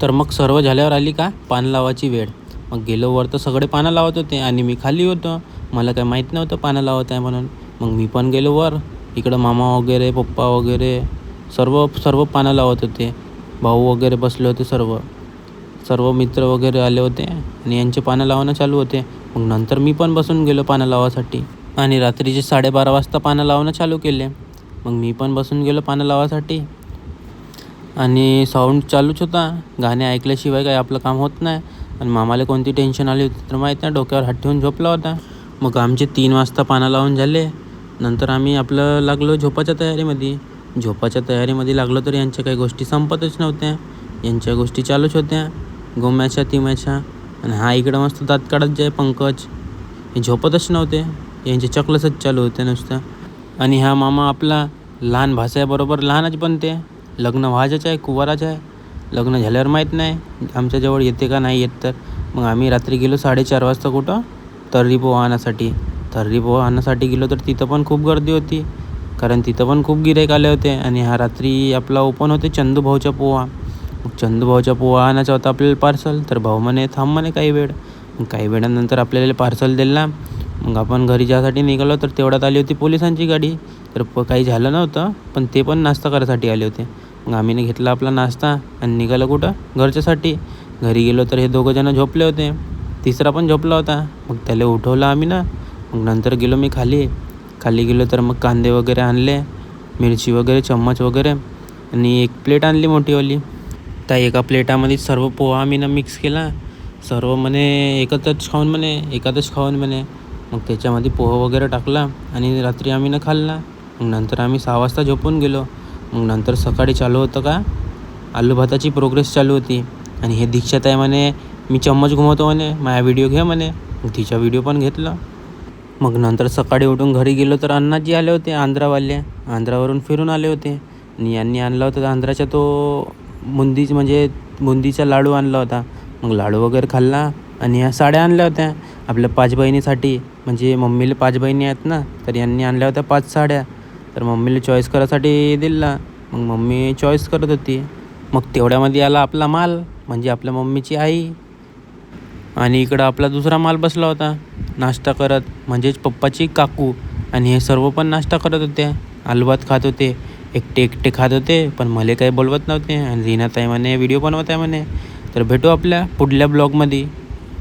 तर मग सर्व झाल्यावर आली का पान लावायची वेळ. मग गेलो वर तर सगळे पानं लावत होते आणि मी खाली होतो. मला काय माहीत नव्हतं पानं लावत आहे म्हणून. मग मी पण गेलो वर. इकडं मामा वगैरे पप्पा वगैरे सर्व सर्व पानं लावत होते. भाऊ वगैरे बसले होते सर्व. सर्व मित्र वगैरे आले होते आणि यांचे पानं लावणं चालू होते. मग नंतर मी पण बसून गेलो पानं लावासाठी आणि रात्रीचे 12:30 वाजता पानं लावणं चालू केले. मग मी पण बसून गेलो पानं लावासाठी आणि साऊंड चालूच होता. गाणे ऐकल्याशिवाय काही आपलं काम होत नाही. आणि मामाला कोणती टेन्शन आली होती तर माहीत नाही, डोक्यावर हात ठेवून झोपला होता. मग आमचे 3 वाजता पानं लावून झाले. नंतर आम्ही आपलं लागलो झोपाच्या तयारीमध्ये. झोपाच्या तयारीमध्ये लागलो तर यांच्या काही गोष्टी संपतच नव्हत्या. यांच्या गोष्टी चालूच होत्या, गोम्याच्या तिम्याच्या. आणि हा इकडं मस्त दात काढत जाय पंकज. हे झोपतच नव्हते, यांचे चकलसच चालू होते नुसतं. आणि हा मामा आपला लहान भाषाबरोबर लहानच बनते. लग्न व्हायचंच आहे, कुवाराच आहे. लग्न झाल्यावर माहीत नाही आमच्याजवळ येते का नाही येत. तर मग आम्ही रात्री गेलो 4:30 वाजता कुठं तर्री पोहा आणण्यासाठी. तर्री पोहा आणण्यासाठी गेलो तर तिथं पण खूप गर्दी होती, कारण तिथं पण खूप गिऱ्हाईक आले होते. आणि हा रात्री आपला ओपन होते चंदूभाऊच्या पोहा. मग चंदूभाऊच्या पोहा आणायचा होता आपल्याला पार्सल. तर भाऊ म्हणे थांब म्हणे काही वेळ. मग काही वेळानंतर आपल्याला पार्सल दिला. मग आपण घरी जासाठी निघालो तर तेवढ्यात आली होती पोलिसांची गाडी. तर काही झालं नव्हतं, पण ते पण नाश्ता करायसाठी आले होते. मग आम्ही घेतला आपला नाश्ता आणि निघालो कुठं घरच्यासाठी. घरी गेलो तर हे 2 जण झोपले होते. तिसरा पण झोपला होता. मग त्याला उठवलं आम्ही ना. मग नंतर गेलो मी खाली गेलो तर मग कांदे वगैरे आणले, मिरची वगैरे, चम्मच वगैरे आणि एक प्लेट आणली मोठीवाली. त्या एका प्लेटामध्ये सर्व पोहा आम्ही मिक्स केला. सर्व म्हणे एकत्रच खाऊन म्हणे. मग त्याच्यामध्ये पोहा वगैरे टाकला आणि रात्री आम्ही खाल्ला. मग नंतर आम्ही 6 वाजता झोपून गेलो. मग नंतर सकाळी चालू होतं का आलू भाताची प्रोग्रेस चालू होती. आणि हे दीक्षाताई म्हणे मी चम्मच घुमवतो म्हणे, माझा व्हिडिओ घे म्हणे. मग तिचा व्हिडिओ पण घेतला. मग नंतर सकाळी उठून घरी गेलो तर अण्णाजी आले होते आंध्रावरून फिरून आले होते. आणि यांनी आणला होता आंध्राचा तो बुंदीचा लाडू आणला होता. मग लाडू वगैरे खाल्ला आणि ह्या साड्या आणल्या होत्या आपल्या 5 बहिणीसाठी. म्हणजे मम्मीला 5 बहिणी आहेत ना, तर यांनी आणल्या होत्या 5 साड्या. तर मम्मीला चॉईस करायसाठी दिला. मग मम्मी चॉईस करत होती. मग तेवढ्यामध्ये आला आपला माल, म्हणजे आपल्या मम्मीची आई. आणि इकडं आपला दुसरा माल बसला होता नाश्ता करत, म्हणजेच पप्पाची काकू. आणि हे सर्व पण नाश्ता करत होते, आलूभात खात होते. एकटे खात होते, पण मला काही बोलवत नव्हते. आणि रीनाताई म्हणे व्हिडिओ बनवत आहे म्हणे. तर भेटू आपल्या पुढल्या ब्लॉगमध्ये.